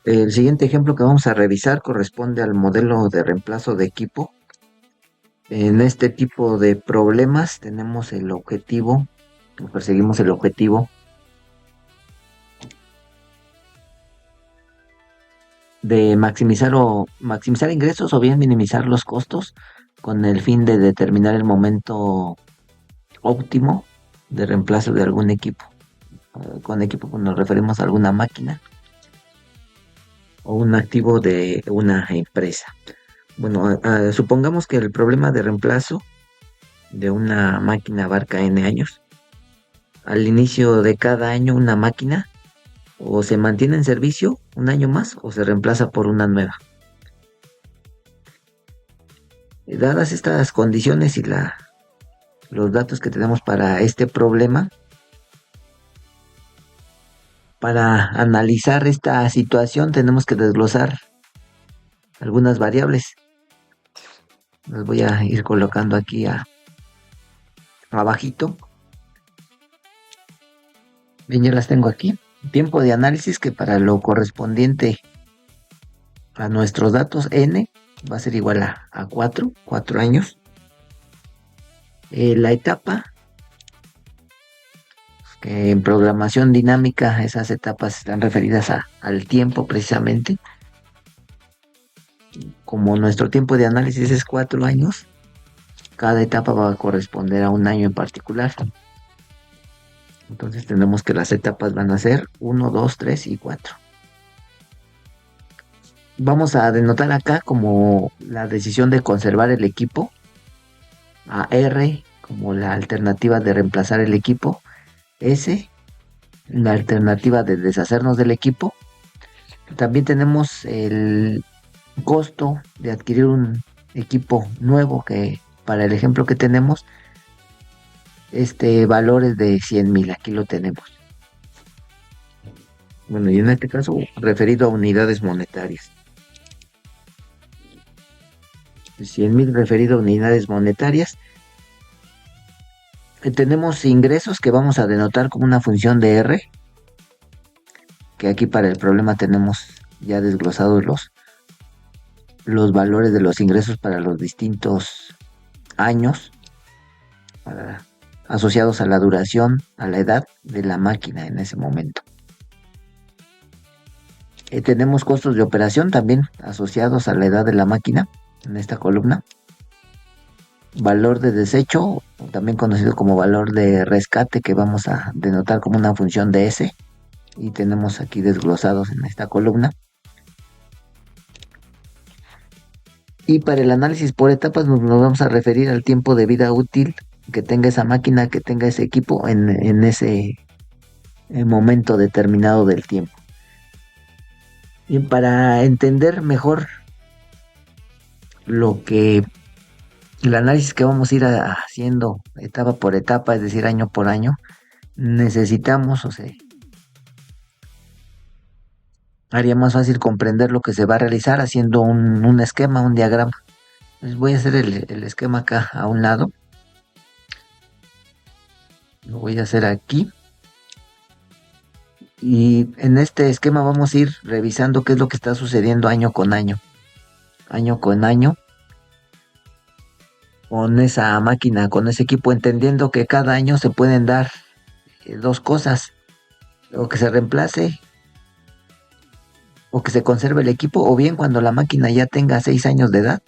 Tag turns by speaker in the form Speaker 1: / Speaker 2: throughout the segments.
Speaker 1: El siguiente ejemplo que vamos a revisar corresponde al modelo de reemplazo de equipo. En este tipo de problemas tenemos el objetivo, o perseguimos el objetivo de maximizar ingresos o bien minimizar los costos con el fin de determinar el momento óptimo de reemplazo de algún equipo. Con equipo pues, nos referimos a alguna máquina o un activo de una empresa. Bueno, supongamos que el problema de reemplazo de una máquina abarca N años. Al inicio de cada año una máquina o se mantiene en servicio un año más o se reemplaza por una nueva. Dadas estas condiciones y los datos que tenemos para este problema, para analizar esta situación tenemos que desglosar algunas variables. Las voy a ir colocando aquí abajito. Bien, ya las tengo aquí. Tiempo de análisis que para lo correspondiente a nuestros datos n va a ser igual a 4 años. La etapa, que en programación dinámica esas etapas están referidas al tiempo precisamente. Como nuestro tiempo de análisis es 4 años, cada etapa va a corresponder a un año en particular. Entonces tenemos que las etapas van a ser 1, 2, 3 y 4. Vamos a denotar acá como la decisión de conservar el equipo, a R como la alternativa de reemplazar el equipo, S la alternativa de deshacernos del equipo. También tenemos el costo de adquirir un equipo nuevo que para el ejemplo que tenemos, este valor es de 100,000, aquí lo tenemos. Bueno, y en este caso referido a unidades monetarias. 100,000 referido a unidades monetarias. Tenemos ingresos que vamos a denotar como una función de R, que aquí para el problema tenemos ya desglosados los valores de los ingresos para los distintos años, asociados a la duración, a la edad de la máquina en ese momento. Tenemos costos de operación también asociados a la edad de la máquina en esta columna. Valor de desecho, también conocido como valor de rescate, que vamos a denotar como una función de S, y tenemos aquí desglosados en esta columna. Y para el análisis por etapas nos vamos a referir al tiempo de vida útil que tenga esa máquina, que tenga ese equipo en ese momento determinado del tiempo. Y para entender mejor el análisis que vamos a ir haciendo etapa por etapa, es decir, año por año, necesitamos, haría más fácil comprender lo que se va a realizar haciendo un esquema, un diagrama. Entonces voy a hacer el esquema acá a un lado. Lo voy a hacer aquí. Y en este esquema vamos a ir revisando qué es lo que está sucediendo año con año. Año con año. Con esa máquina, con ese equipo, entendiendo que cada año se pueden dar dos cosas. O que se reemplace o que se conserve el equipo, o bien cuando la máquina ya tenga 6 años de edad,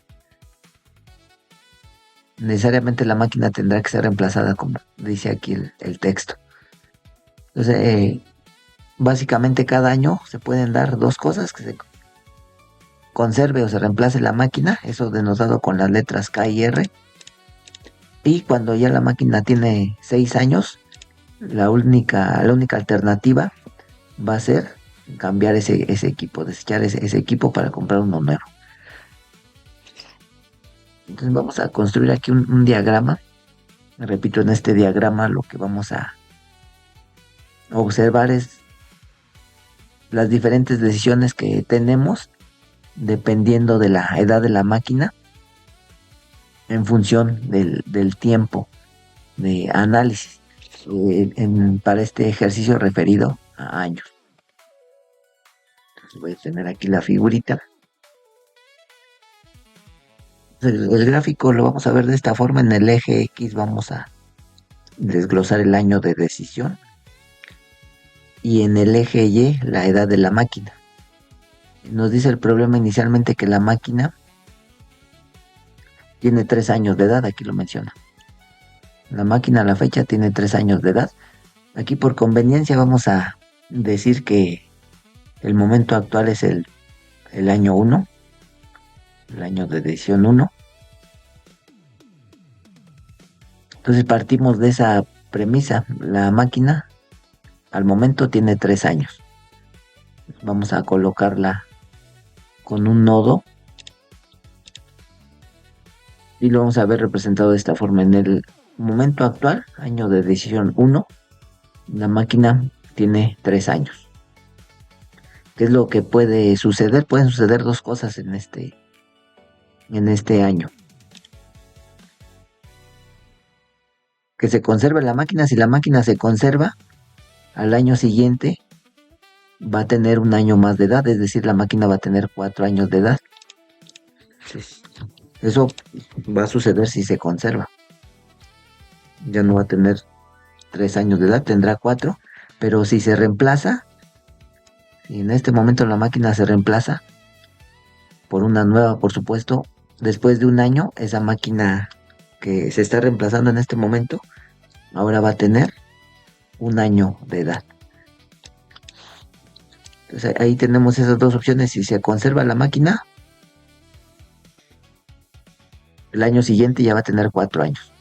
Speaker 1: necesariamente la máquina tendrá que ser reemplazada, como dice aquí el texto. Entonces, básicamente cada año se pueden dar dos cosas, que se conserve o se reemplace la máquina, eso denotado con las letras K y R, y cuando ya la máquina tiene 6 años, la única alternativa va a ser cambiar ese equipo, desechar ese equipo para comprar uno nuevo. Entonces vamos a construir aquí un diagrama. Repito, en este diagrama lo que vamos a observar es las diferentes decisiones que tenemos dependiendo de la edad de la máquina en función del tiempo de análisis para este ejercicio referido a años. Voy a tener aquí la figurita. El gráfico lo vamos a ver de esta forma. En el eje X vamos a desglosar el año de decisión. Y en el eje Y la edad de la máquina. Nos dice el problema inicialmente que la máquina tiene 3 años de edad. Aquí lo menciona. La máquina a la fecha tiene 3 años de edad. Aquí por conveniencia vamos a decir que el momento actual es el año 1. El año de decisión 1. Entonces partimos de esa premisa. La máquina al momento tiene 3 años. Vamos a colocarla con un nodo y lo vamos a ver representado de esta forma. En el momento actual, año de decisión 1, la máquina tiene 3 años. ¿Qué es lo que puede suceder? Pueden suceder dos cosas en este año. Que se conserve la máquina. Si la máquina se conserva, al año siguiente va a tener un año más de edad, es decir, la máquina va a tener 4 años de edad. Eso va a suceder si se conserva. Ya no va a tener 3 años de edad, tendrá 4, pero si se reemplaza, y en este momento la máquina se reemplaza por una nueva, por supuesto, después de un año, esa máquina que se está reemplazando en este momento, ahora va a tener un año de edad. Entonces ahí tenemos esas dos opciones. Si se conserva la máquina, el año siguiente ya va a tener 4 años.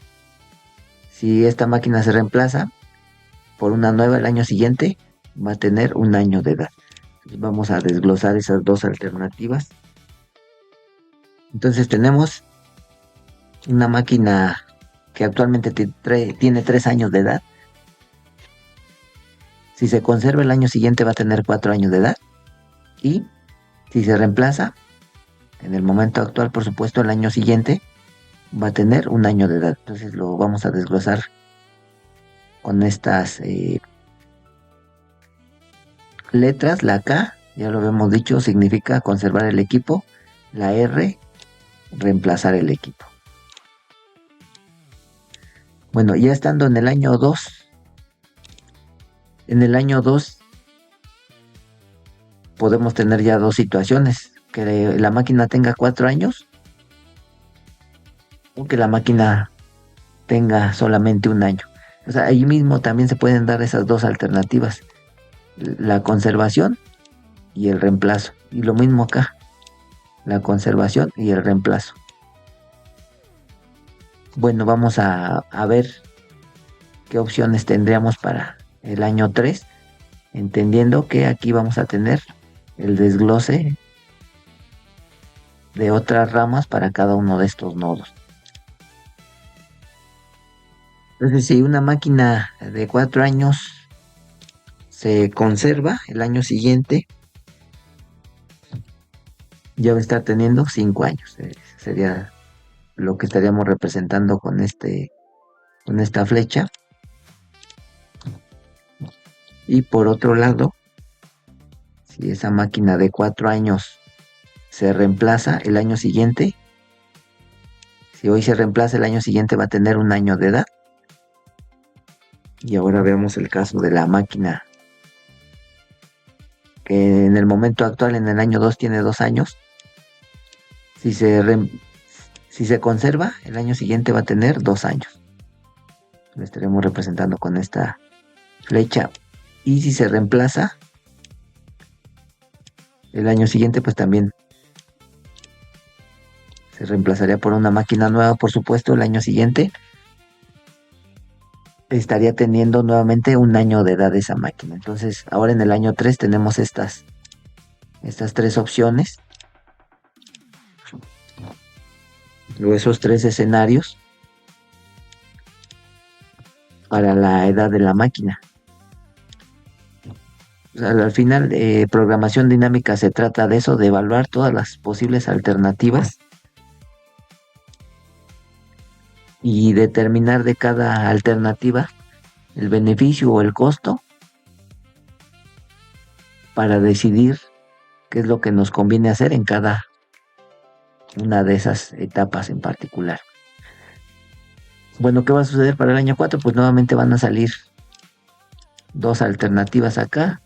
Speaker 1: Si esta máquina se reemplaza por una nueva el año siguiente, va a tener un año de edad. Entonces vamos a desglosar esas dos alternativas. Entonces tenemos una máquina que actualmente tiene 3 años de edad. Si se conserva el año siguiente va a tener 4 años de edad. Y si se reemplaza, en el momento actual, por supuesto, el año siguiente va a tener un año de edad. Entonces lo vamos a desglosar con estas letras. La K, ya lo habíamos dicho, significa conservar el equipo. La R, reemplazar el equipo. Bueno, ya estando en el año 2, en el año 2 podemos tener ya dos situaciones. Que la máquina tenga 4 años o que la máquina tenga solamente un año. O sea, ahí mismo también se pueden dar esas dos alternativas. La conservación y el reemplazo. Y lo mismo acá. La conservación y el reemplazo. Bueno, vamos a ver qué opciones tendríamos para el año 3. Entendiendo que aquí vamos a tener el desglose de otras ramas para cada uno de estos nodos. Entonces, si una máquina de 4 años se conserva el año siguiente, ya va a estar teniendo 5 años. Sería lo que estaríamos representando con esta flecha. Y por otro lado, si esa máquina de 4 años se reemplaza el año siguiente, si hoy se reemplaza el año siguiente va a tener un año de edad. Y ahora veamos el caso de la máquina que en el momento actual, en el año 2, tiene 2 años. Si se conserva, el año siguiente va a tener 2 años. Lo estaremos representando con esta flecha. Y si se reemplaza, el año siguiente pues también se reemplazaría por una máquina nueva, por supuesto, el año siguiente. Estaría teniendo nuevamente un año de edad esa máquina. Entonces, ahora en el año 3 tenemos estas 3 opciones. O esos 3 escenarios para la edad de la máquina. O sea, al final, programación dinámica se trata de eso, de evaluar todas las posibles alternativas y determinar de cada alternativa el beneficio o el costo para decidir qué es lo que nos conviene hacer en cada una de esas etapas en particular. Bueno, ¿qué va a suceder para el año 4? Pues nuevamente van a salir dos alternativas acá,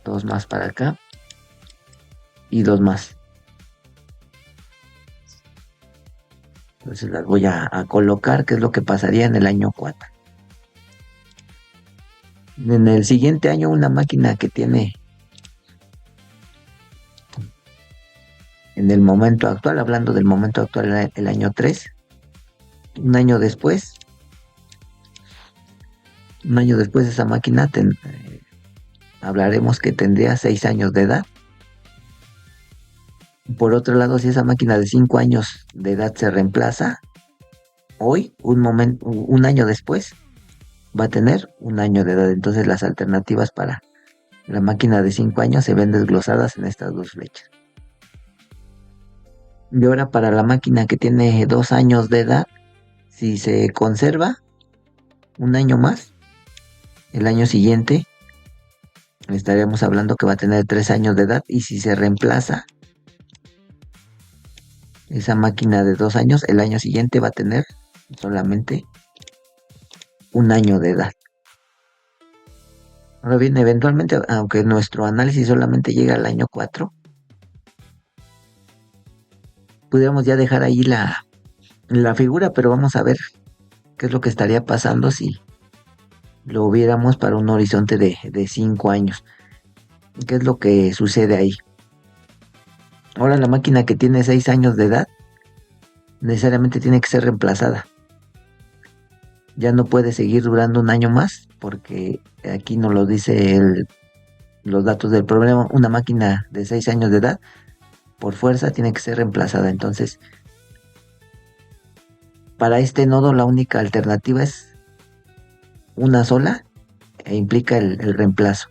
Speaker 1: dos más para acá y dos más. Entonces las voy a colocar, qué es lo que pasaría en el año 4. En el siguiente año, una máquina que tiene en el momento actual, hablando del momento actual, el año 3, un año después esa máquina hablaremos que tendría 6 años de edad. Por otro lado, si esa máquina de 5 años de edad se reemplaza, hoy, un año después, va a tener un año de edad. Entonces las alternativas para la máquina de 5 años se ven desglosadas en estas dos flechas. Y ahora para la máquina que tiene 2 años de edad, si se conserva un año más, el año siguiente estaríamos hablando que va a tener 3 años de edad, y si se reemplaza esa máquina de 2 años, el año siguiente va a tener solamente un año de edad. Ahora bien, eventualmente, aunque nuestro análisis solamente llega al año 4, pudiéramos ya dejar ahí la figura, pero vamos a ver qué es lo que estaría pasando si lo viéramos para un horizonte de 5 años. ¿Qué es lo que sucede ahí? Ahora la máquina que tiene 6 años de edad necesariamente tiene que ser reemplazada. Ya no puede seguir durando un año más, porque aquí nos lo dice los datos del problema. Una máquina de 6 años de edad por fuerza tiene que ser reemplazada. Entonces, para este nodo la única alternativa es una sola, e implica el reemplazo.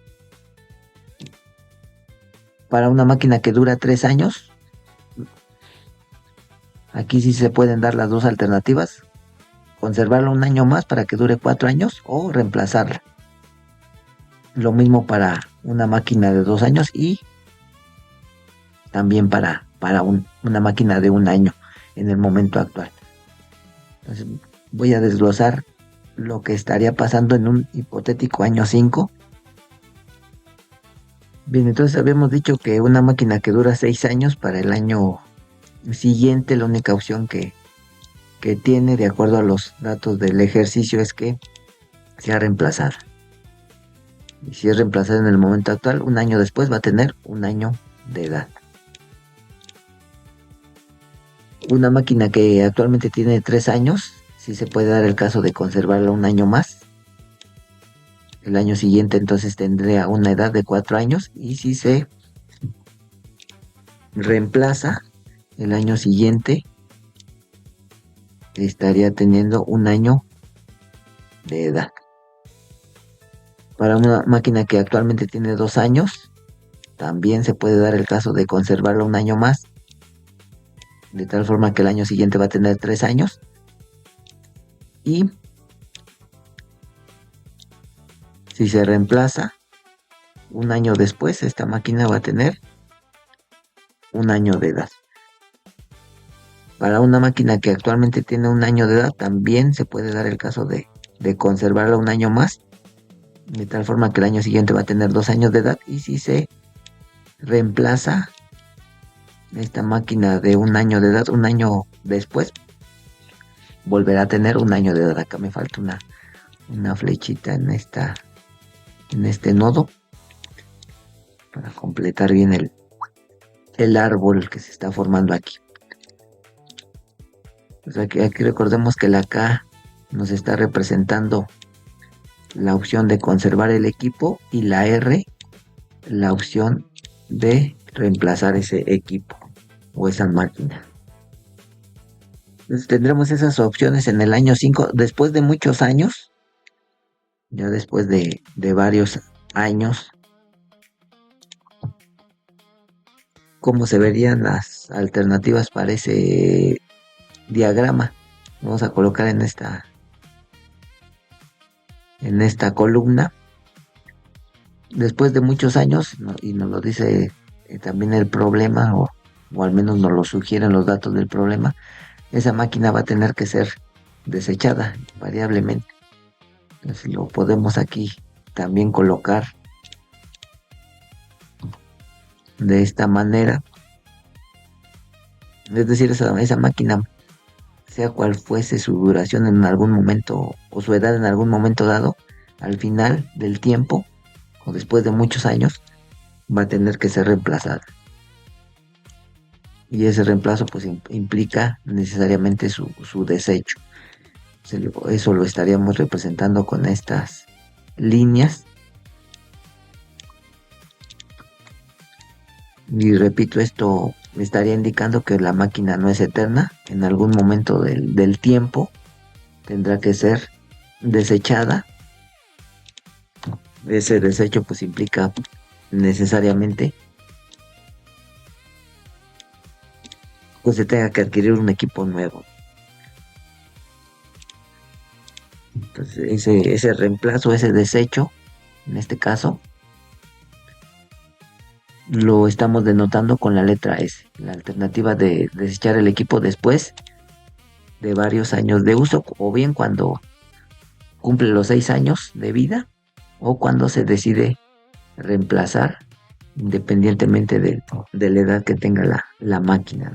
Speaker 1: Para una máquina que dura 3 años, aquí sí se pueden dar las dos alternativas: conservarla un año más para que dure 4 años, o reemplazarla. Lo mismo para una máquina de 2 años, y también para una máquina de un año en el momento actual. Entonces voy a desglosar lo que estaría pasando en un hipotético año 5. Bien, entonces habíamos dicho que una máquina que dura 6 años, para el año siguiente la única opción que tiene, de acuerdo a los datos del ejercicio, es que sea reemplazada. Y si es reemplazada en el momento actual, un año después va a tener un año de edad. Una máquina que actualmente tiene 3 años, sí se puede dar el caso de conservarla un año más. El año siguiente entonces tendría una edad de 4 años, y si se reemplaza el año siguiente, estaría teniendo un año de edad. Para una máquina que actualmente tiene 2 años, también se puede dar el caso de conservarla un año más, de tal forma que el año siguiente va a tener 3 años, y si se reemplaza un año después, esta máquina va a tener un año de edad. Para una máquina que actualmente tiene un año de edad, también se puede dar el caso de conservarla un año más, de tal forma que el año siguiente va a tener 2 años de edad, y si se reemplaza esta máquina de un año de edad, un año después volverá a tener un año de edad. Acá me falta una flechita en este nodo para completar bien el árbol que se está formando aquí. Pues aquí recordemos que la K nos está representando la opción de conservar el equipo, y la R la opción de reemplazar ese equipo o esa máquina. Entonces tendremos esas opciones en el año 5, después de muchos años, ya después de varios años. ¿Cómo se verían las alternativas para ese diagrama? Vamos a colocar en esta columna: después de muchos años, y nos lo dice también el problema, o al menos nos lo sugieren los datos del problema, esa máquina va a tener que ser desechada variablemente. Entonces lo podemos aquí también colocar de esta manera. Es decir, esa máquina, sea cual fuese su duración en algún momento o su edad en algún momento dado, al final del tiempo o después de muchos años, va a tener que ser reemplazada. Y ese reemplazo pues implica necesariamente su desecho. Eso lo estaríamos representando con estas líneas. Y repito, esto me estaría indicando que la máquina no es eterna. En algún momento del tiempo tendrá que ser desechada. Ese desecho pues implica necesariamente pues se tenga que adquirir un equipo nuevo. Entonces ese reemplazo, ese desecho, en este caso, lo estamos denotando con la letra S, la alternativa de desechar el equipo después de varios años de uso, o bien cuando cumple los 6 años de vida, o cuando se decide reemplazar, independientemente de la edad que tenga la máquina.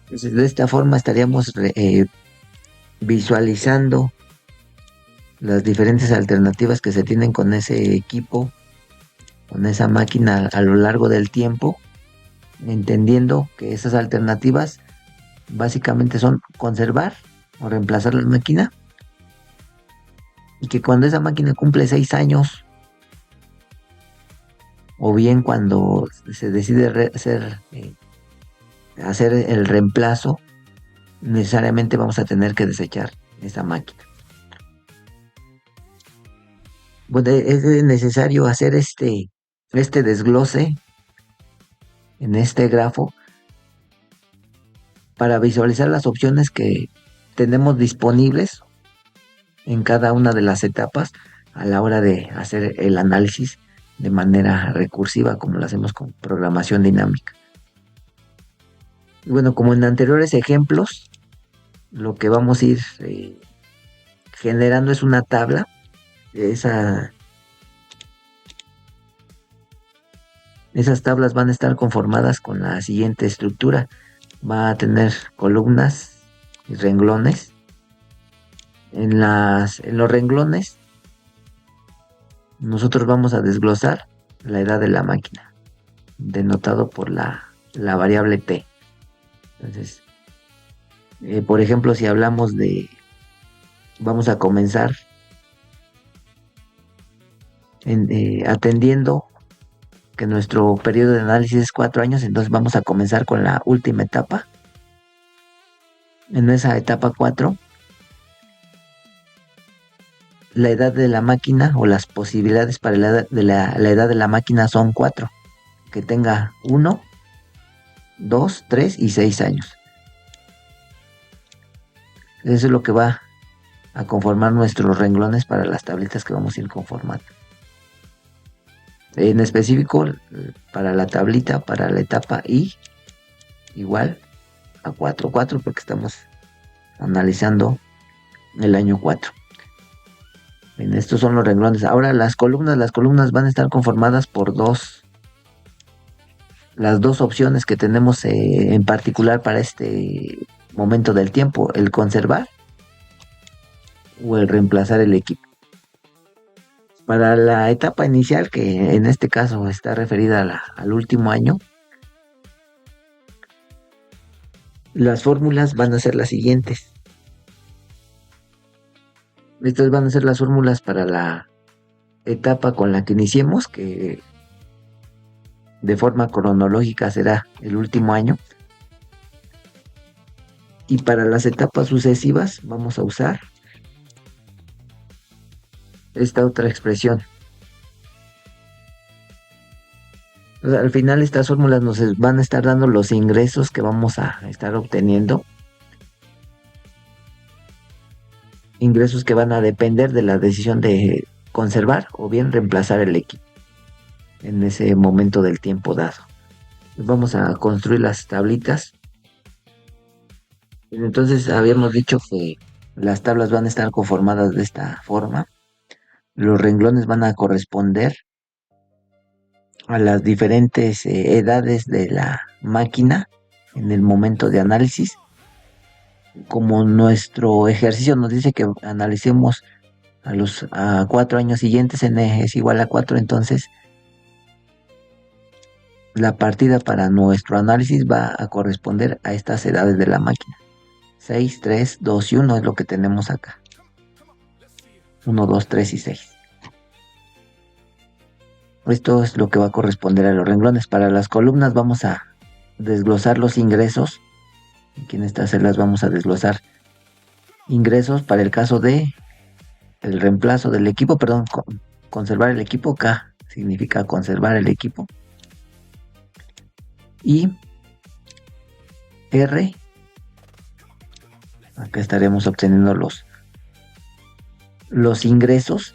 Speaker 1: Entonces, de esta forma estaríamos visualizando las diferentes alternativas que se tienen con ese equipo, con esa máquina a lo largo del tiempo, entendiendo que esas alternativas básicamente son conservar o reemplazar la máquina, y que cuando esa máquina cumple 6 años, o bien cuando se decide hacer el reemplazo, necesariamente vamos a tener que desechar esa máquina. Bueno, es necesario hacer este desglose en este grafo para visualizar las opciones que tenemos disponibles en cada una de las etapas a la hora de hacer el análisis de manera recursiva, como lo hacemos con programación dinámica. Y bueno, como en anteriores ejemplos, lo que vamos a ir generando es una tabla. Esas tablas van a estar conformadas con la siguiente estructura. Va a tener columnas y renglones. En los renglones nosotros vamos a desglosar la edad de la máquina, denotado por la variable t. Entonces, por ejemplo, si hablamos vamos a comenzar atendiendo que nuestro periodo de análisis es 4 años, entonces vamos a comenzar con la última etapa. En esa etapa 4, la edad de la máquina o las posibilidades para la edad de la máquina son 4. Que tenga 1, 2, 3 y 6 años. Eso es lo que va a conformar nuestros renglones para las tablitas que vamos a ir conformando. En específico, para la tablita, para la etapa I, igual a 4 porque estamos analizando el año 4. En estos son los renglones. Ahora las columnas van a estar conformadas por las dos opciones que tenemos en particular para este momento del tiempo: el conservar o el reemplazar el equipo. Para la etapa inicial, que en este caso está referida al último año, las fórmulas van a ser las siguientes. Estas van a ser las fórmulas para la etapa con la que iniciemos, que de forma cronológica será el último año. Y para las etapas sucesivas vamos a usar esta otra expresión. O sea, al final estas fórmulas nos van a estar dando los ingresos que vamos a estar obteniendo. Ingresos que van a depender de la decisión de conservar o bien reemplazar el equipo. en ese momento del tiempo dado. Vamos a construir las tablitas. Entonces habíamos dicho que las tablas van a estar conformadas de esta forma. Los renglones van a corresponder a las diferentes edades de la máquina en el momento de análisis. Como nuestro ejercicio nos dice que analicemos a 4 años siguientes, n es igual a 4, entonces la partida para nuestro análisis va a corresponder a estas edades de la máquina. 6, 3, 2 y 1 es lo que tenemos acá. 1, 2, 3 y 6. Esto es lo que va a corresponder a los renglones. Para las columnas vamos a desglosar los ingresos. Aquí en estas celdas vamos a desglosar ingresos para el caso de el reemplazo del equipo, perdón, conservar el equipo. K significa conservar el equipo. Y R, acá estaremos obteniendo los ingresos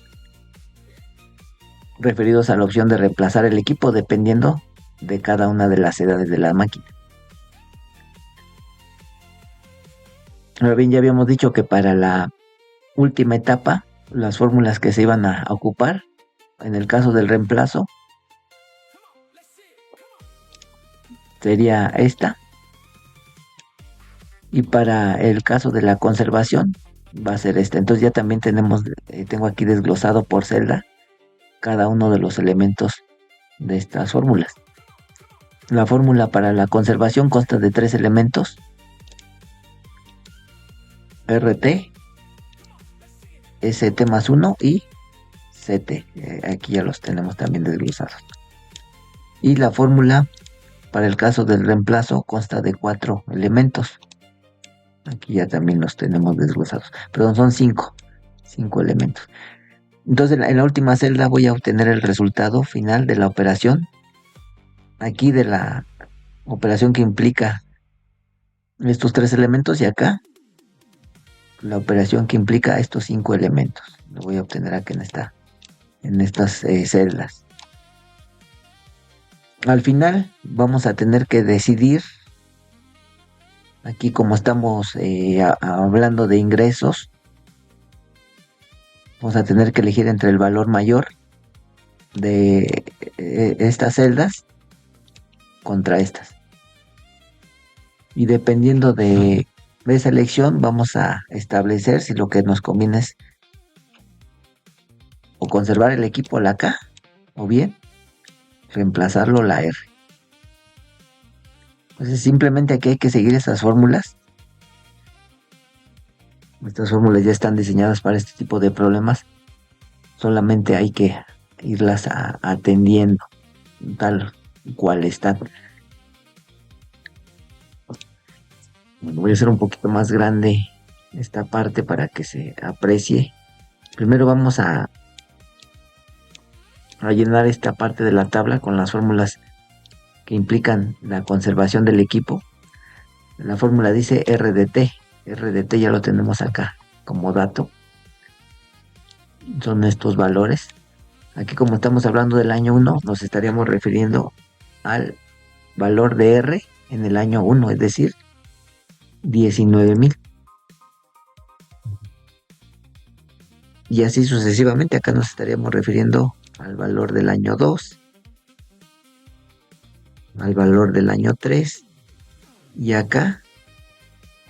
Speaker 1: referidos a la opción de reemplazar el equipo dependiendo de cada una de las edades de la máquina. Ahora bien, ya habíamos dicho que para la última etapa, las fórmulas que se iban a ocupar, en el caso del reemplazo, sería esta. Y para el caso de la conservación, va a ser esta. Entonces ya también tengo aquí desglosado por celda cada uno de los elementos de estas fórmulas. La fórmula para la conservación consta de 3 elementos: RT, ST más 1 y CT. Aquí ya los tenemos también desglosados. Y la fórmula para el caso del reemplazo consta de 4 elementos. Aquí ya también los tenemos desglosados. Perdón, son 5 elementos. Entonces en la última celda voy a obtener el resultado final de la operación. Aquí de la operación que implica estos 3 elementos, y acá la operación que implica estos 5 elementos. Lo voy a obtener aquí en estas celdas. Al final vamos a tener que decidir, aquí como estamos hablando de ingresos, vamos a tener que elegir entre el valor mayor de estas celdas contra estas. Y dependiendo de esa elección vamos a establecer si lo que nos conviene es o conservar el equipo la K o bien reemplazarlo la R. Entonces simplemente aquí hay que seguir estas fórmulas. Estas fórmulas ya están diseñadas para este tipo de problemas. Solamente hay que irlas atendiendo tal cual están. Bueno, voy a hacer un poquito más grande esta parte para que se aprecie. Primero vamos a llenar esta parte de la tabla con las fórmulas que implican la conservación del equipo. La fórmula dice RDT. RDT ya lo tenemos acá como dato. Son estos valores. Aquí como estamos hablando del año 1, nos estaríamos refiriendo al valor de R en el año 1, es decir, 19,000. Y así sucesivamente, acá nos estaríamos refiriendo al valor del año 2, al valor del año 3 y acá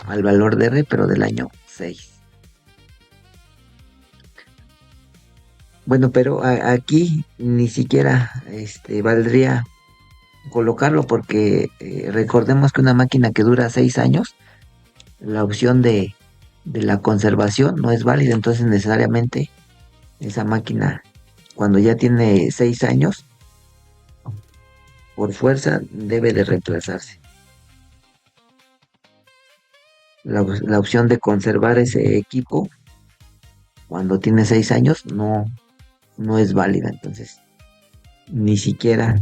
Speaker 1: al valor de R, pero del año 6. Bueno, pero aquí ni siquiera valdría colocarlo porque recordemos que una máquina que dura 6 años, la opción de la conservación no es válida, entonces necesariamente esa máquina cuando ya tiene 6 años, por fuerza debe de reemplazarse. La opción de conservar ese equipo cuando tiene 6 años no es válida, entonces ni siquiera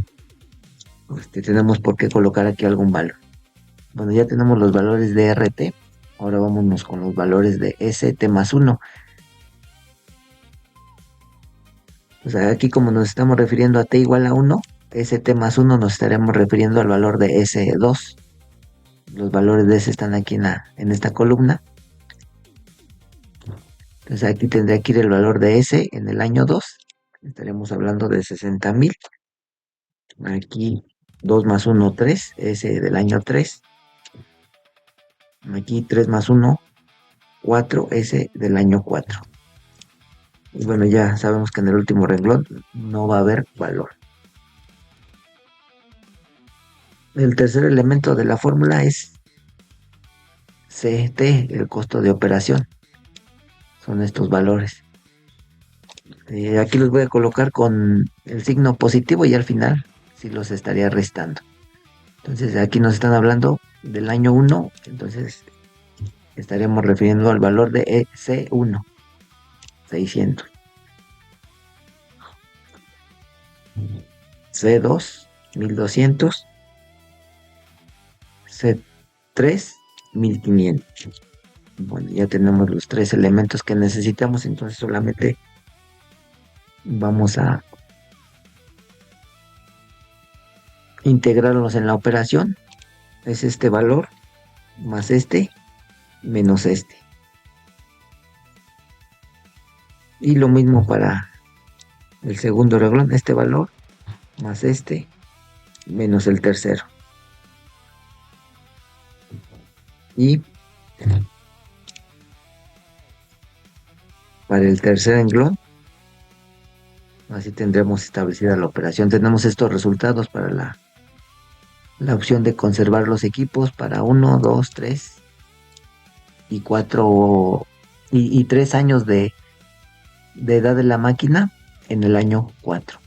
Speaker 1: tenemos por qué colocar aquí algún valor. Bueno, ya tenemos los valores de RT, ahora vámonos con los valores de ST más 1. O sea, aquí como nos estamos refiriendo a t igual a 1, st más 1 nos estaremos refiriendo al valor de s2. Los valores de s están aquí en esta columna. Entonces aquí tendría que ir el valor de s en el año 2. Estaremos hablando de 60,000. Aquí 2 más 1, 3, s del año 3. Aquí 3 más 1, 4, s del año 4. Y bueno, ya sabemos que en el último renglón no va a haber valor. El tercer elemento de la fórmula es CT, el costo de operación. Son estos valores. Aquí los voy a colocar con el signo positivo y al final sí los estaría restando. Entonces aquí nos están hablando del año 1, entonces estaremos refiriendo al valor de C1, 600. C2, 1200. C3, 1500. Bueno, ya tenemos los tres elementos que necesitamos, entonces solamente vamos a integrarlos en la operación. Es este valor más este menos este. Y lo mismo para el segundo renglón, este valor más este menos el tercero. Y para el tercer renglón, así tendremos establecida la operación. Tenemos estos resultados para la opción de conservar los equipos para 1, 2, 3 y 4 y 3 años de edad de la máquina en el año 4.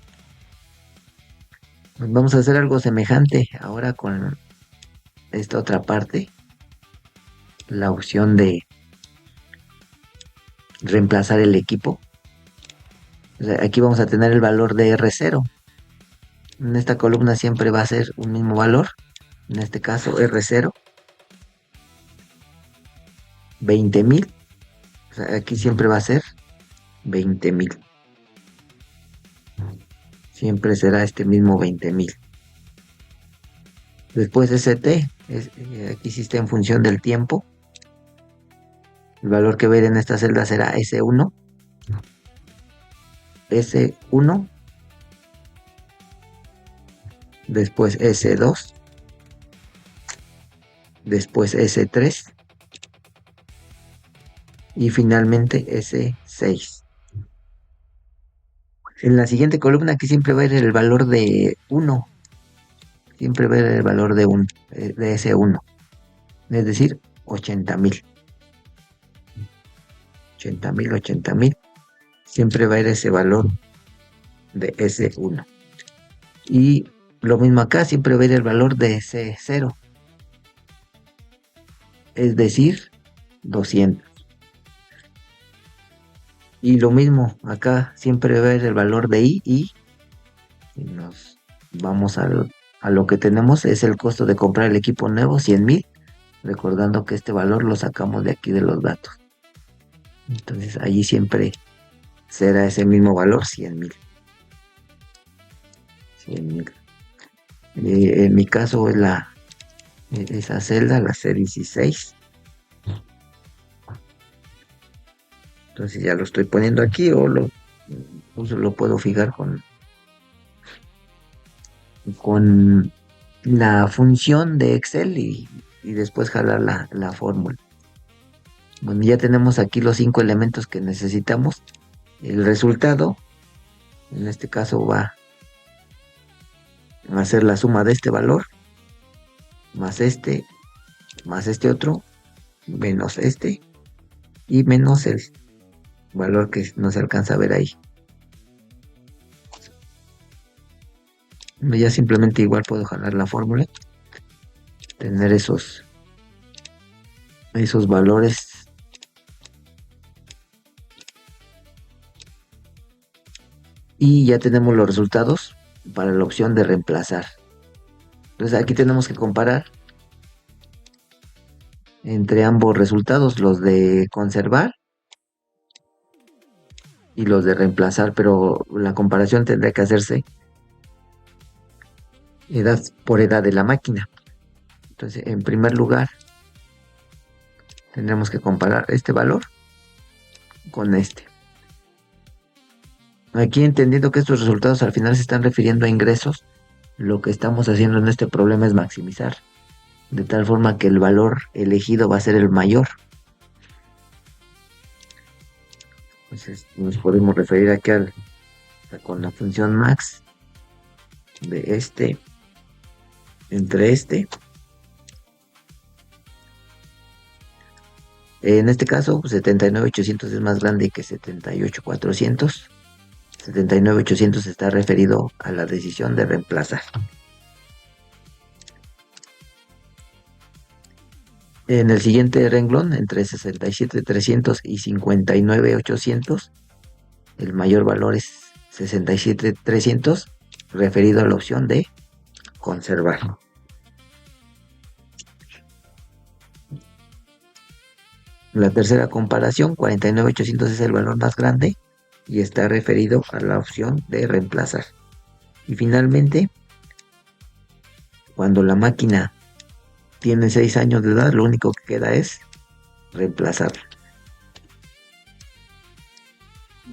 Speaker 1: Pues vamos a hacer algo semejante ahora con esta otra parte, la opción de reemplazar el equipo. O sea, aquí vamos a tener el valor de R0. En esta columna siempre va a ser un mismo valor. En este caso R0, 20,000. O sea, aquí siempre va a ser 20,000. Siempre será este mismo 20,000. Después ST, aquí sí está en función del tiempo. El valor que ver en esta celda será S1. S1. Después S2. Después S3. Y finalmente S6. En la siguiente columna aquí siempre va a ir el valor de 1. Siempre va a ir el valor de S1. Es decir, 80,000. 80,000, 80,000. Siempre va a ir ese valor de S1. Y lo mismo acá, siempre va a ir el valor de S0. Es decir, 200. Y lo mismo acá, siempre va a ir el valor de I y nos vamos a lo que tenemos, es el costo de comprar el equipo nuevo, 100,000. Recordando que este valor lo sacamos de aquí de los datos. Entonces allí siempre será ese mismo valor, 100,000. 100,000. En mi caso es esa celda, la C16. Entonces ya lo estoy poniendo aquí o incluso lo puedo fijar con la función de Excel y después jalar la fórmula. Bueno, ya tenemos aquí los 5 elementos que necesitamos. El resultado, en este caso, va a ser la suma de este valor más este otro, menos este y menos el valor que no se alcanza a ver ahí. Ya simplemente igual puedo jalar la fórmula, tener esos valores y ya tenemos los resultados para la opción de reemplazar. Entonces aquí tenemos que comparar entre ambos resultados, los de conservar y los de reemplazar, pero la comparación tendría que hacerse edad por edad de la máquina. Entonces, en primer lugar, tendremos que comparar este valor con este. Aquí entendiendo que estos resultados al final se están refiriendo a ingresos, lo que estamos haciendo en este problema es maximizar, de tal forma que el valor elegido va a ser el mayor. Entonces nos podemos referir aquí con la función max de este entre este. En este caso, pues, 79.800 es más grande que 78.400. 79.800 está referido a la decisión de reemplazar. En el siguiente renglón, entre 67.300 y 59.800, el mayor valor es 67.300, referido a la opción de conservar. La tercera comparación, 49.800 es el valor más grande y está referido a la opción de reemplazar. Y finalmente, cuando la máquina tiene 6 años de edad, lo único que queda es reemplazarla.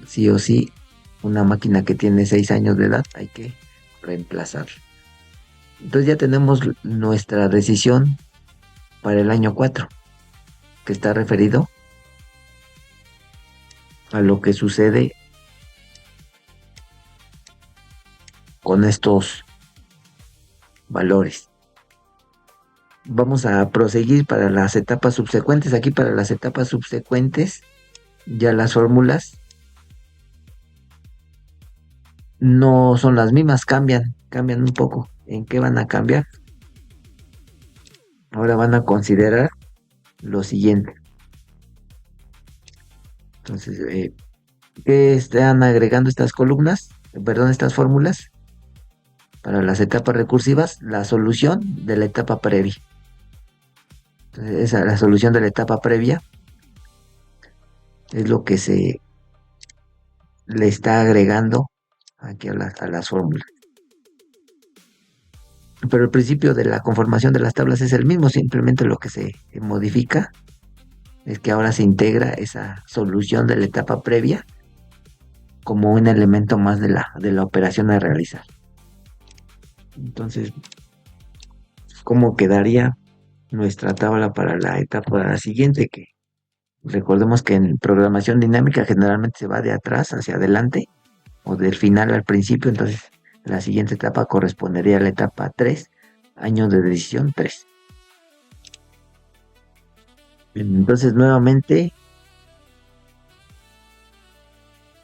Speaker 1: Sí o sí, una máquina que tiene 6 años de edad hay que reemplazarla. Entonces ya tenemos nuestra decisión para el año 4, que está referido a lo que sucede con estos valores. Vamos a proseguir para las etapas subsecuentes. Aquí para las etapas subsecuentes, ya las fórmulas no son las mismas, cambian un poco. ¿En qué van a cambiar? Ahora van a considerar lo siguiente. Entonces, ¿qué están agregando estas columnas? Perdón, estas fórmulas. Para las etapas recursivas, la solución de la etapa previa. Entonces, esa, la solución de la etapa previa es lo que se le está agregando aquí a las fórmulas. Pero el principio de la conformación de las tablas es el mismo, simplemente lo que se modifica es que ahora se integra esa solución de la etapa previa como un elemento más de la operación a realizar. Entonces, ¿cómo quedaría nuestra tabla para la etapa siguiente? Que recordemos que en programación dinámica generalmente se va de atrás hacia adelante o del final al principio, entonces la siguiente etapa correspondería a la etapa 3, año de decisión 3. Entonces nuevamente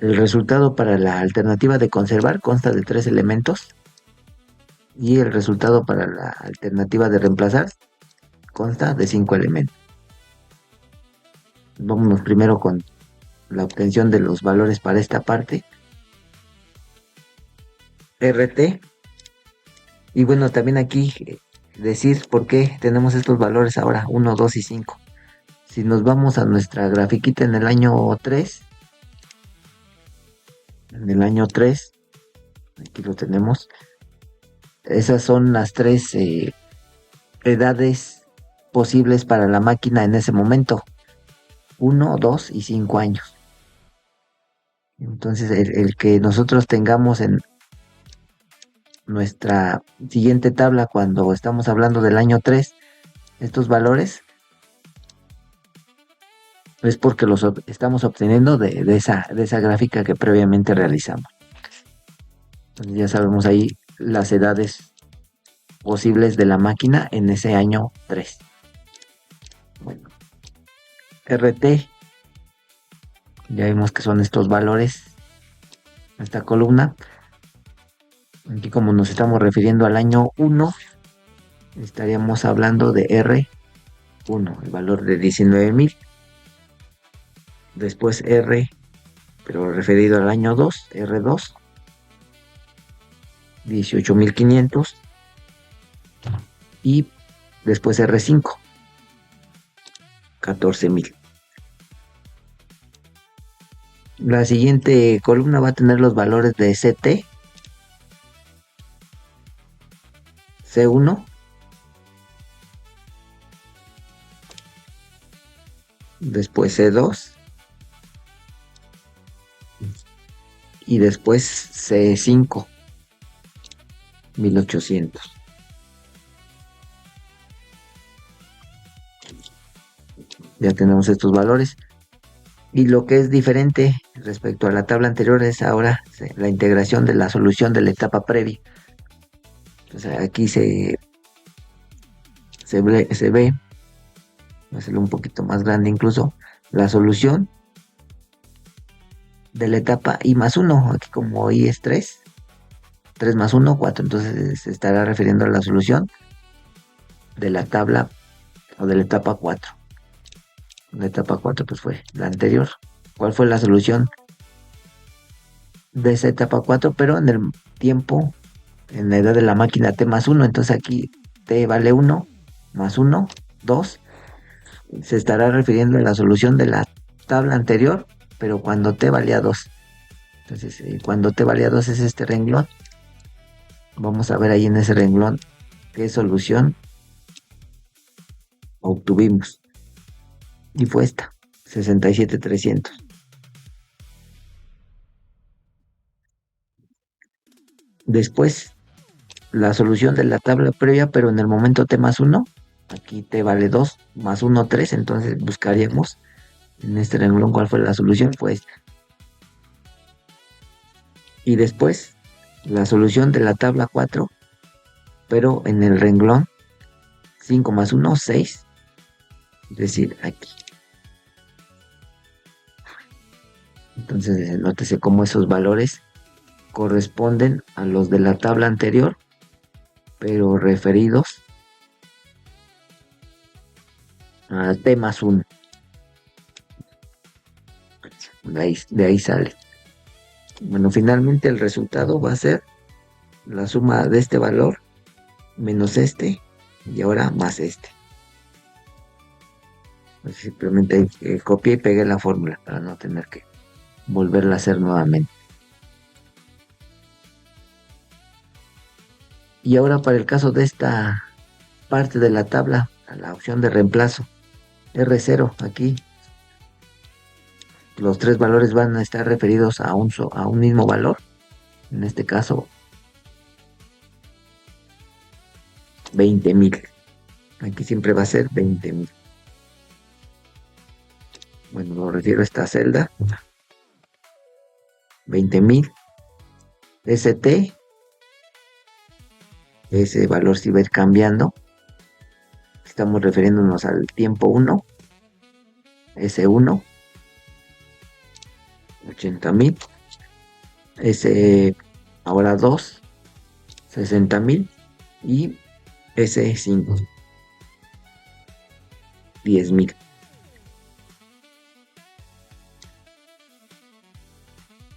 Speaker 1: el resultado para la alternativa de conservar consta de 3 elementos y el resultado para la alternativa de reemplazar consta de 5 elementos. Vámonos primero con la obtención de los valores para esta parte. RT. Y bueno, también aquí decir por qué tenemos estos valores ahora, 1, 2 y 5. Si nos vamos a nuestra grafiquita en el año 3, aquí lo tenemos, esas son las 3 edades posibles para la máquina en ese momento, 1, 2 y 5 años. Entonces el que nosotros tengamos en nuestra siguiente tabla cuando estamos hablando del año 3, estos valores es porque los estamos obteniendo de esa gráfica que previamente realizamos. Entonces ya sabemos ahí las edades posibles de la máquina en ese año 3. Bueno, RT, ya vimos que son estos valores, esta columna. Aquí como nos estamos refiriendo al año 1, estaríamos hablando de R1, el valor de 19.000. Después R, pero referido al año 2, R2, 18.500. Y después R5, 14.000. La siguiente columna va a tener los valores de CT, C1, después C2 y después C5, 1800. Ya tenemos estos valores. Y lo que es diferente respecto a la tabla anterior es ahora la integración de la solución de la etapa previa. Entonces aquí se ve, voy a hacerlo un poquito más grande incluso, la solución de la etapa I más 1. Aquí como I es 3 más 1, 4. Entonces se estará refiriendo a la solución de la tabla o de la etapa 4. La etapa 4 pues fue la anterior. ¿Cuál fue la solución de esa etapa 4? Pero en el tiempo, en la edad de la máquina T más 1. Entonces aquí T vale 1 más 1, 2. Se estará refiriendo a la solución de la tabla anterior, pero cuando T valía 2. Entonces, cuando T valía 2 es este renglón. Vamos a ver ahí en ese renglón qué solución obtuvimos. Y fue esta, 67,300. Después, la solución de la tabla previa, pero en el momento T más 1. Aquí T vale 2 más 1, 3. Entonces buscaríamos en este renglón cuál fue la solución. Fue esta. Y después, la solución de la tabla 4, pero en el renglón 5 más 1, 6. Es decir, aquí. Entonces, nótese cómo esos valores corresponden a los de la tabla anterior, pero referidos a T más 1. De ahí sale. Bueno, finalmente el resultado va a ser la suma de este valor menos este y ahora más este. Pues simplemente copié y pegué la fórmula para no tener que volverla a hacer nuevamente. Y ahora para el caso de esta parte de la tabla, a la opción de reemplazo, R0, aquí los tres valores van a estar referidos a un mismo valor. En este caso, 20,000. Aquí siempre va a ser 20,000. Bueno, lo refiero a esta celda. 20,000. ST, ese valor sí va a ir cambiando. Estamos refiriéndonos al tiempo 1. S1, 80,000. S ahora 2, 60,000. Y S5, 10,000.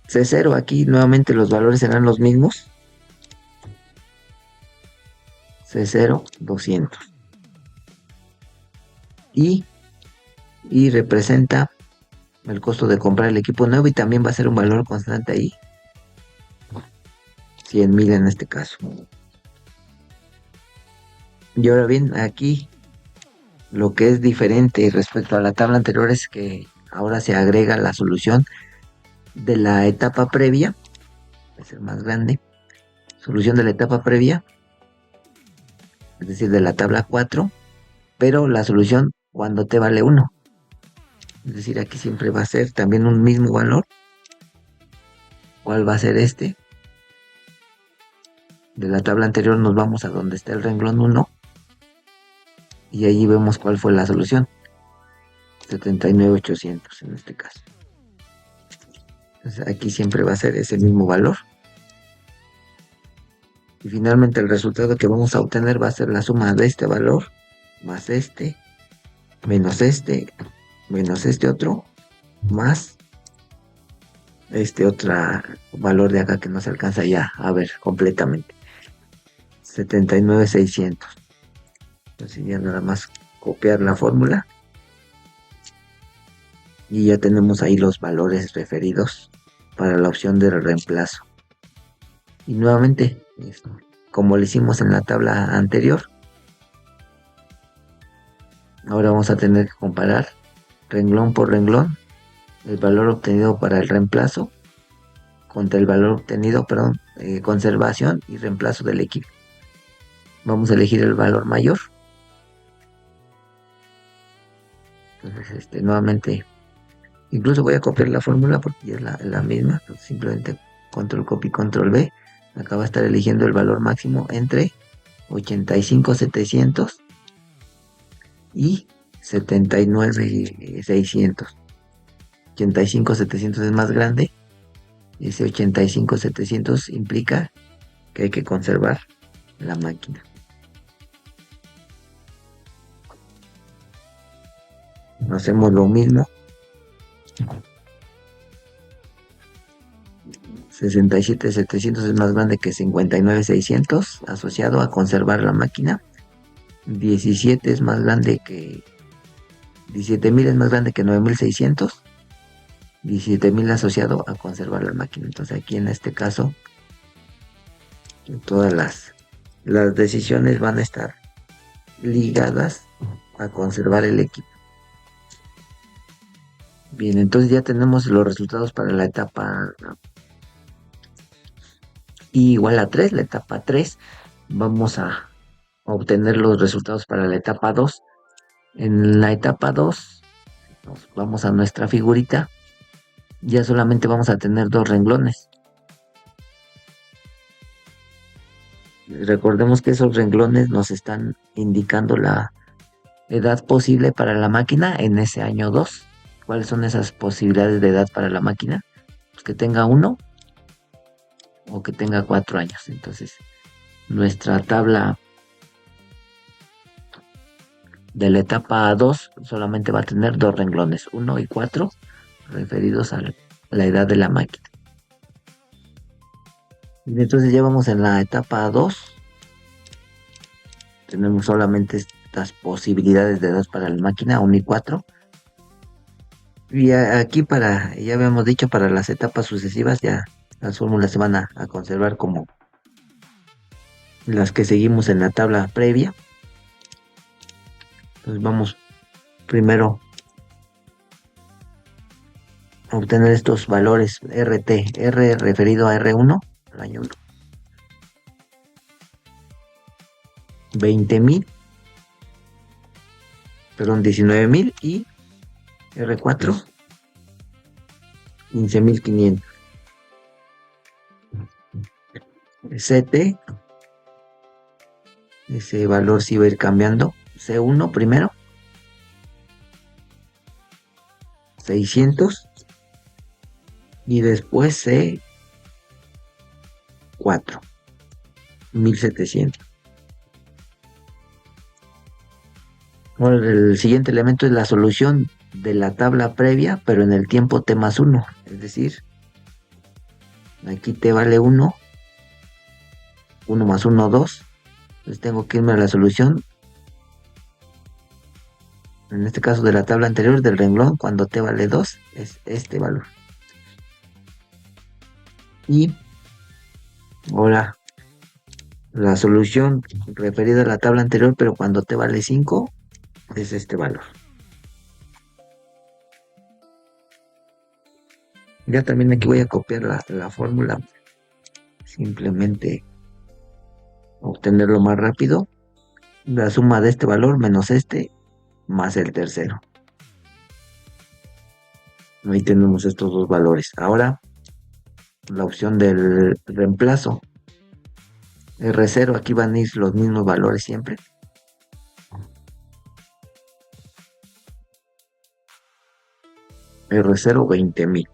Speaker 1: C0, aquí nuevamente los valores serán los mismos. C0, 200. Y representa el costo de comprar el equipo nuevo y también va a ser un valor constante ahí. 100,000 en este caso. Y ahora bien, aquí lo que es diferente respecto a la tabla anterior es que ahora se agrega la solución de la etapa previa. Va a ser más grande. Solución de la etapa previa, es decir, de la tabla 4, pero la solución cuando T vale 1. Es decir, aquí siempre va a ser también un mismo valor. ¿Cuál va a ser este? De la tabla anterior nos vamos a donde está el renglón 1 y allí vemos cuál fue la solución. 79,800 en este caso. Entonces aquí siempre va a ser ese mismo valor. Y finalmente el resultado que vamos a obtener va a ser la suma de este valor más este, menos este otro, más este otro valor de acá que no se alcanza ya a ver completamente. 79,600. Entonces ya nada más copiar la fórmula y ya tenemos ahí los valores referidos para la opción de reemplazo. Y nuevamente, como lo hicimos en la tabla anterior, ahora vamos a tener que comparar renglón por renglón el valor obtenido para el reemplazo contra el valor obtenido, perdón, conservación y reemplazo del equipo. Vamos a elegir el valor mayor. Entonces, nuevamente, incluso voy a copiar la fórmula porque ya es la misma. Simplemente control copy, control V. Acá va a estar eligiendo el valor máximo entre 85,700 y 79,600. 85,700 es más grande. Ese 85,700 implica que hay que conservar la máquina. Hacemos lo mismo. 67,700 es más grande que 59,600, asociado a conservar la máquina. 17 es más grande que 17,000 es más grande que 9,600. 17,000 asociado a conservar la máquina. Entonces aquí en este caso todas las decisiones van a estar ligadas a conservar el equipo. Bien, entonces ya tenemos los resultados para la etapa I igual a 3, la etapa 3. Vamos a obtener los resultados para la etapa 2. En la etapa 2, nos vamos a nuestra figurita. Ya solamente vamos a tener dos renglones. Recordemos que esos renglones nos están indicando la edad posible para la máquina en ese año 2. ¿Cuáles son esas posibilidades de edad para la máquina? Pues que tenga 1 o que tenga 4 años. Entonces, nuestra tabla de la etapa 2 solamente va a tener dos renglones, 1 y 4, referidos a la edad de la máquina. Y entonces ya vamos en la etapa 2. Tenemos solamente estas posibilidades de edad para la máquina, 1 y 4. Y aquí ya habíamos dicho, para las etapas sucesivas ya las fórmulas se van a conservar como las que seguimos en la tabla previa. Entonces vamos primero a obtener estos valores RT, R referido a R1, el año 1. 20,000, perdón, 19,000 y R4, 15,500. CT, ese valor sí va a ir cambiando. C1 primero, 600 y después C4, 1,700. Ahora, el siguiente elemento es la solución de la tabla previa, pero en el tiempo T más 1. Es decir, aquí T vale 1, 1 más 1, 2. Entonces tengo que irme a la solución, en este caso de la tabla anterior del renglón, cuando T vale 2, es este valor. Y ahora la solución referida a la tabla anterior, pero cuando T vale 5, es este valor. Ya también aquí voy a copiar la fórmula, simplemente obtenerlo más rápido. La suma de este valor menos este más el tercero. Ahí tenemos estos dos valores. Ahora la opción del reemplazo. R0, aquí van a ir los mismos valores siempre. R0, 20,000.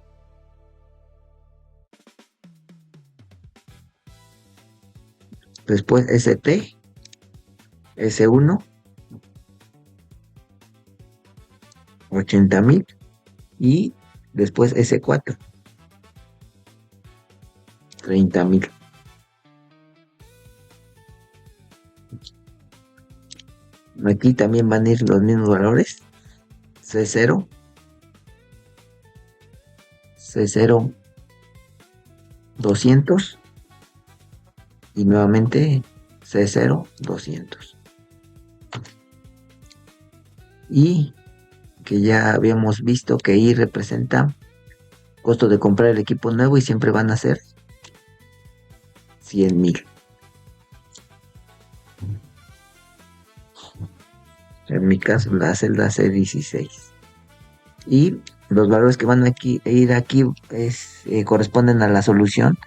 Speaker 1: Después ST, S1, 80,000 y después S4, 30,000. Aquí también van a ir los mismos valores. C0, C0 200 y nuevamente C0 200. Y que ya habíamos visto que I representa costo de comprar el equipo nuevo y siempre van a ser 100,000. En mi caso, la celda C16. Y los valores que van a ir aquí corresponden a la solución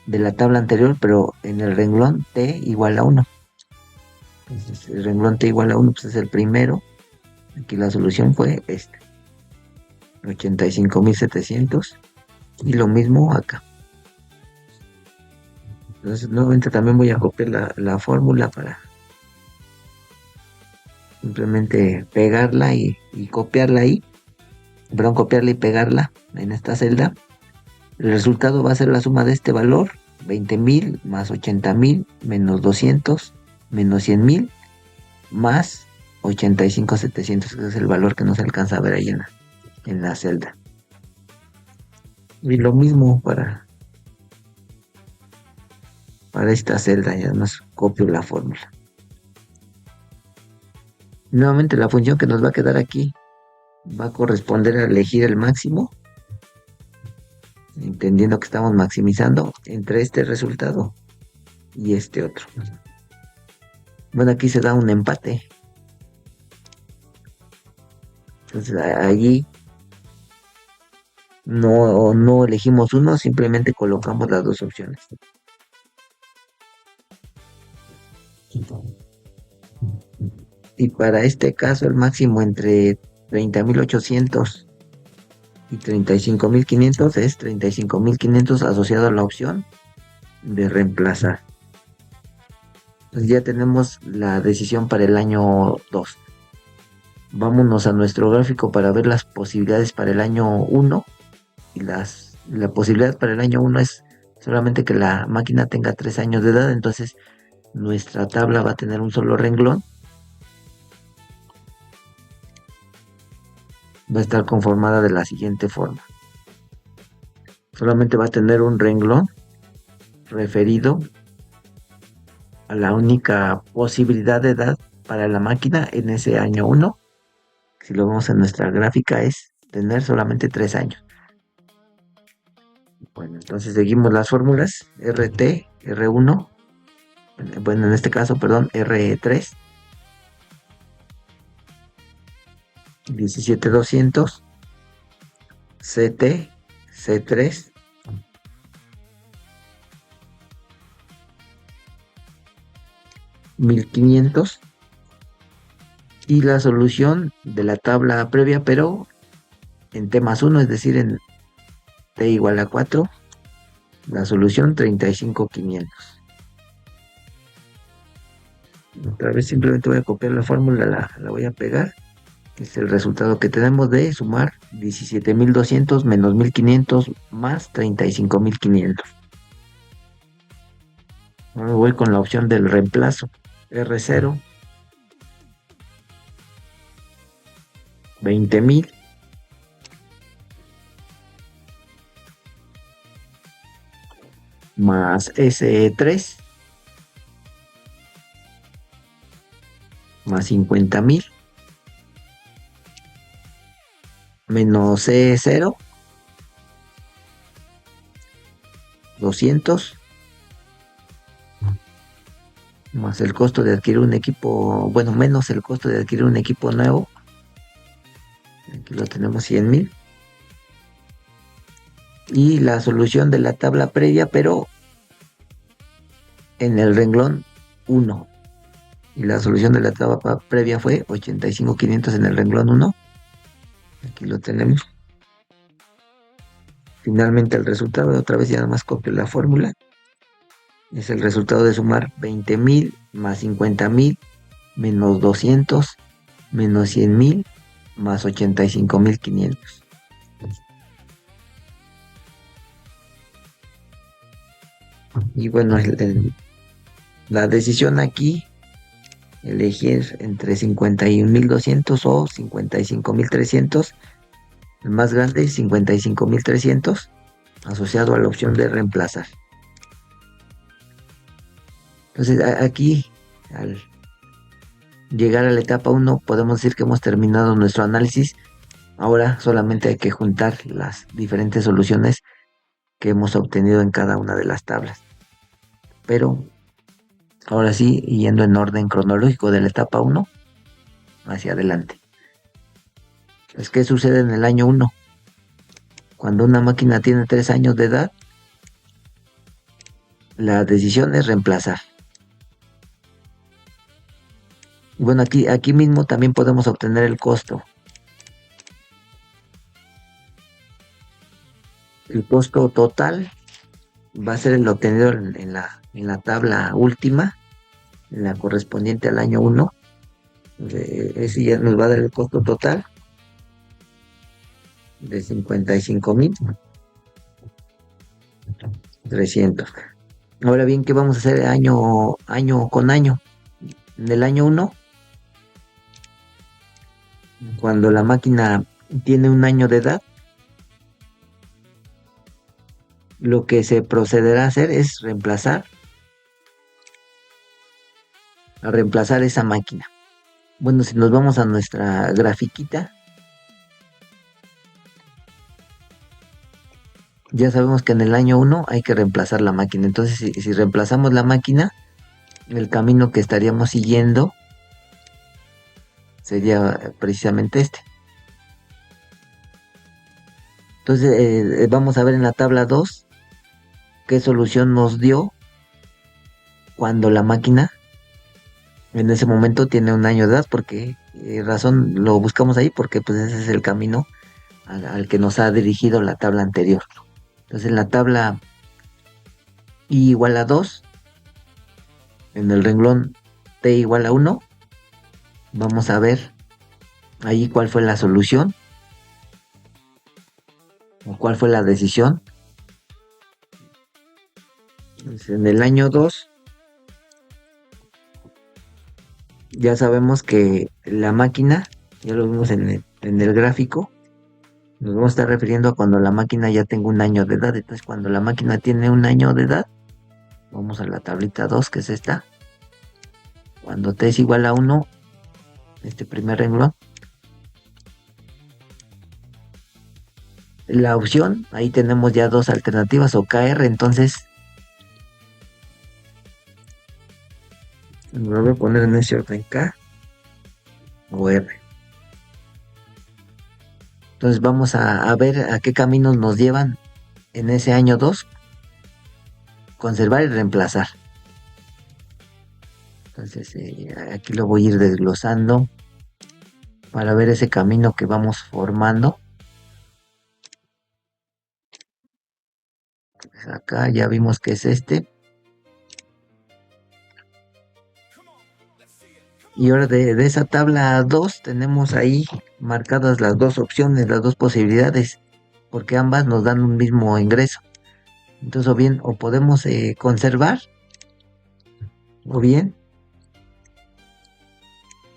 Speaker 1: de la tabla anterior, pero en el renglón T igual a 1. Entonces, el renglón T igual a 1 pues es el primero. Aquí la solución fue 85,700. Y lo mismo acá. Entonces, nuevamente también voy a copiar la fórmula para simplemente pegarla y copiarla ahí. Perdón, copiarla y pegarla en esta celda. El resultado va a ser la suma de este valor, 20,000 más 80,000 menos 200 menos 100,000 más 85,700, que es el valor que no se alcanza a ver ahí en la celda. Y lo mismo para esta celda, ya más copio la fórmula. Nuevamente la función que nos va a quedar aquí va a corresponder a elegir el máximo, entendiendo que estamos maximizando entre este resultado y este otro. Bueno, aquí se da un empate. Entonces allí no elegimos uno, simplemente colocamos las dos opciones. Y para este caso el máximo entre 30,800 y 35,500 es 35,500 asociado a la opción de reemplazar. Entonces ya tenemos la decisión para el año 2. Vámonos a nuestro gráfico para ver las posibilidades para el año 1. Y la posibilidad para el año 1 es solamente que la máquina tenga 3 años de edad. Entonces nuestra tabla va a tener un solo renglón. Va a estar conformada de la siguiente forma. Solamente va a tener un renglón referido a la única posibilidad de edad para la máquina en ese año 1. Si lo vemos en nuestra gráfica es tener solamente 3 años. Bueno, entonces seguimos las fórmulas. RT, R1, bueno, en este caso, perdón, R3, 17,200, CT, C3, 1,500 y la solución de la tabla previa, pero en T más 1, es decir, en T igual a 4, la solución 35,500. Otra vez simplemente voy a copiar la fórmula, la voy a pegar. Es el resultado que tenemos de sumar 17,200 menos 1,500 más 35,500. Ahora voy con la opción del reemplazo. R0, 20,000 más S3 más 50,000 menos C0, 200 más el costo de adquirir un equipo, bueno, menos el costo de adquirir un equipo nuevo. Aquí lo tenemos 100,000. Y la solución de la tabla previa, pero en el renglón 1. Y la solución de la tabla previa fue 85,500 en el renglón 1. Aquí lo tenemos. Finalmente el resultado, otra vez ya nada más copio la fórmula. Es el resultado de sumar 20,000 más 50,000 menos 200 menos 100,000 más 85,500. Y bueno, la decisión aquí, elegir entre 51,200 o 55,300, El más grande, 55.300, asociado a la opción de reemplazar. Entonces aquí, al llegar a la etapa 1, podemos decir que hemos terminado nuestro análisis. Ahora solamente hay que juntar las diferentes soluciones que hemos obtenido en cada una de las tablas. Pero ahora sí, yendo en orden cronológico de la etapa 1 hacia adelante. Pues, ¿qué sucede en el año 1? Cuando una máquina tiene 3 años de edad, la decisión es reemplazar. Y bueno, aquí mismo también podemos obtener el costo. El costo total va a ser el obtenido en la tabla última, en la correspondiente al año 1. Ese ya nos va a dar el costo total de 55.300. Ahora bien, ¿qué vamos a hacer año con año? En el año 1, cuando la máquina tiene un año de edad, lo que se procederá a hacer es reemplazar esa máquina. Bueno, si nos vamos a nuestra grafiquita, ya sabemos que en el año 1 hay que reemplazar la máquina. Entonces, si reemplazamos la máquina, el camino que estaríamos siguiendo sería precisamente este. Entonces, vamos a ver en la tabla 2 qué solución nos dio cuando la máquina en ese momento tiene un año de edad, porque razón lo buscamos ahí, porque pues ese es el camino al que nos ha dirigido la tabla anterior. Entonces en la tabla I igual a 2, en el renglón T igual a 1, vamos a ver ahí cuál fue la solución o cuál fue la decisión. Entonces, en el año 2 ya sabemos que la máquina, ya lo vimos en el gráfico, nos vamos a estar refiriendo a cuando la máquina ya tenga un año de edad. Entonces cuando la máquina tiene un año de edad, vamos a la tablita 2, que es esta. Cuando T es igual a 1, este primer renglón, la opción, ahí tenemos ya dos alternativas, o KR. Entonces lo voy a poner en ese orden, K o R. Entonces vamos a ver a qué caminos nos llevan en ese año 2, conservar y reemplazar. Entonces aquí lo voy a ir desglosando para ver ese camino que vamos formando. Pues acá ya vimos que es este. Y ahora de esa tabla 2 tenemos ahí marcadas las dos opciones, las dos posibilidades, porque ambas nos dan un mismo ingreso. Entonces o podemos conservar, o bien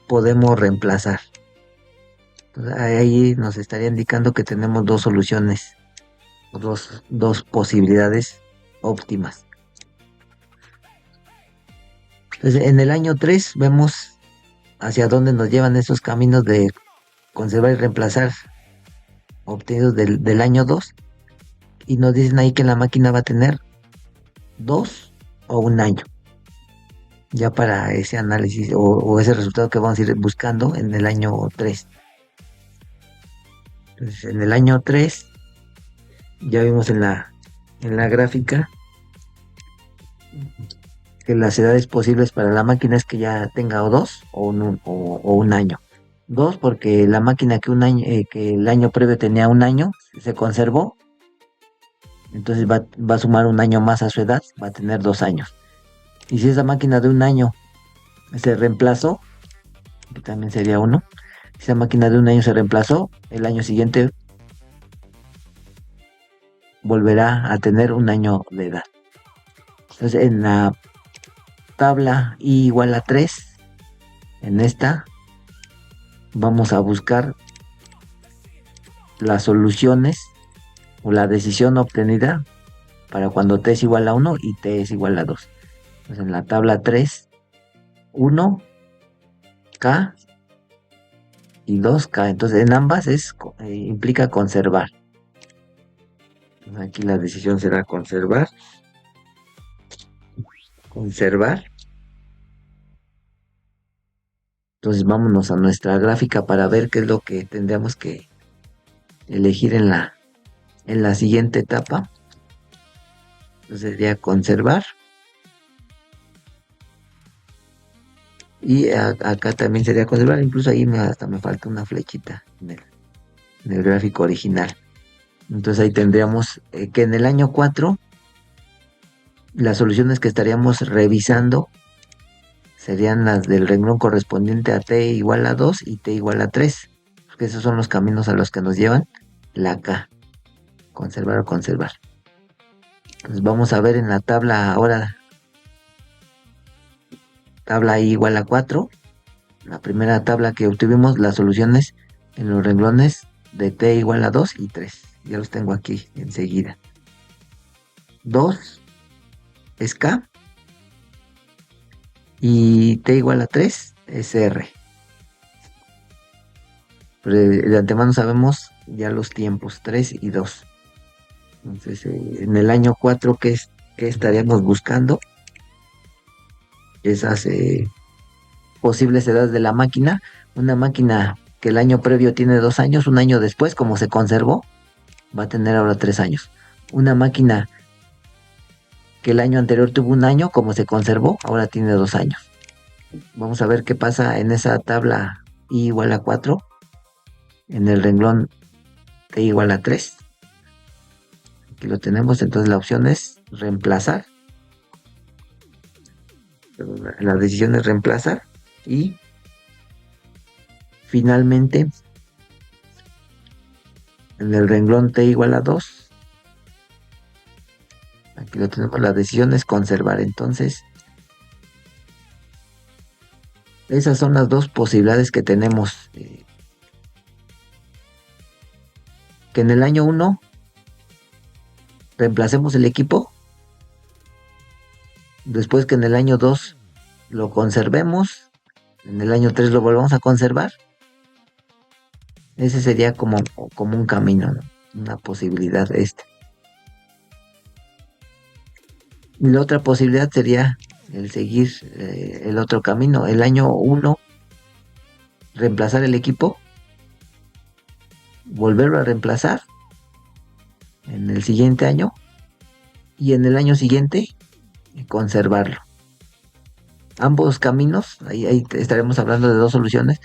Speaker 1: podemos reemplazar. Entonces, ahí nos estaría indicando que tenemos dos soluciones, o dos posibilidades óptimas. Entonces en el año 3 vemos hacia dónde nos llevan esos caminos de conservar y reemplazar obtenidos del año 2, y nos dicen ahí que la máquina va a tener 2 o un año ya para ese análisis o ese resultado que vamos a ir buscando en el año 3. Entonces en el año 3 ya vimos en la gráfica que las edades posibles para la máquina es que ya tenga o 2 o un año. 2 porque la máquina que el año previo tenía un año se conservó, entonces va a sumar un año más a su edad, va a tener 2 años. Y si esa máquina de un año se reemplazó, que también sería 1, si esa máquina de un año se reemplazó, el año siguiente volverá a tener un año de edad. Entonces en la tabla I igual a 3, en esta vamos a buscar las soluciones o la decisión obtenida para cuando t es igual a 1 y t es igual a 2. Entonces en la tabla 3, 1, k y 2k. Entonces en ambas implica conservar. Entonces, aquí la decisión será conservar. Conservar. Entonces vámonos a nuestra gráfica para ver qué es lo que tendríamos que elegir en la siguiente etapa. Entonces sería conservar. Y acá también sería conservar. Incluso ahí hasta me falta una flechita en el gráfico original. Entonces ahí tendríamos que en el año 4 las soluciones que estaríamos revisando serían las del renglón correspondiente a t igual a 2 y t igual a 3. Porque esos son los caminos a los que nos llevan la K. Conservar o conservar. Entonces vamos a ver en la tabla ahora. Tabla I igual a 4. La primera tabla que obtuvimos las soluciones en los renglones de t igual a 2 y 3. Ya los tengo aquí enseguida. 2 es K y t igual a 3 es R. Pero de antemano sabemos ya los tiempos 3 y 2. Entonces en el año 4 ¿qué estaríamos buscando? Esas posibles edades de la máquina. Una máquina que el año previo tiene 2 años, un año después, como se conservó, va a tener ahora 3 años. Una máquina que el año anterior tuvo un año, como se conservó, ahora tiene 2 años. Vamos a ver qué pasa en esa tabla I igual a 4, en el renglón t igual a 3. Aquí lo tenemos, entonces la opción es reemplazar. La decisión es reemplazar y finalmente en el renglón t igual a 2, aquí lo tenemos, la decisión es conservar. Entonces esas son las dos posibilidades que tenemos. Que en el año 1 reemplacemos el equipo, después que en el año 2 lo conservemos, en el año 3 lo volvamos a conservar. Ese sería como un camino, ¿no? Una posibilidad esta. Y la otra posibilidad sería el seguir el otro camino. El año 1, reemplazar el equipo, volverlo a reemplazar en el siguiente año y en el año siguiente conservarlo. Ambos caminos, ahí estaremos hablando de dos soluciones.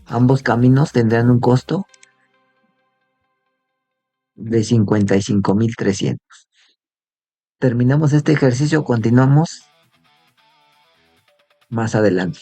Speaker 1: Ambos caminos tendrán un costo de 55,300. Terminamos este ejercicio, continuamos más adelante.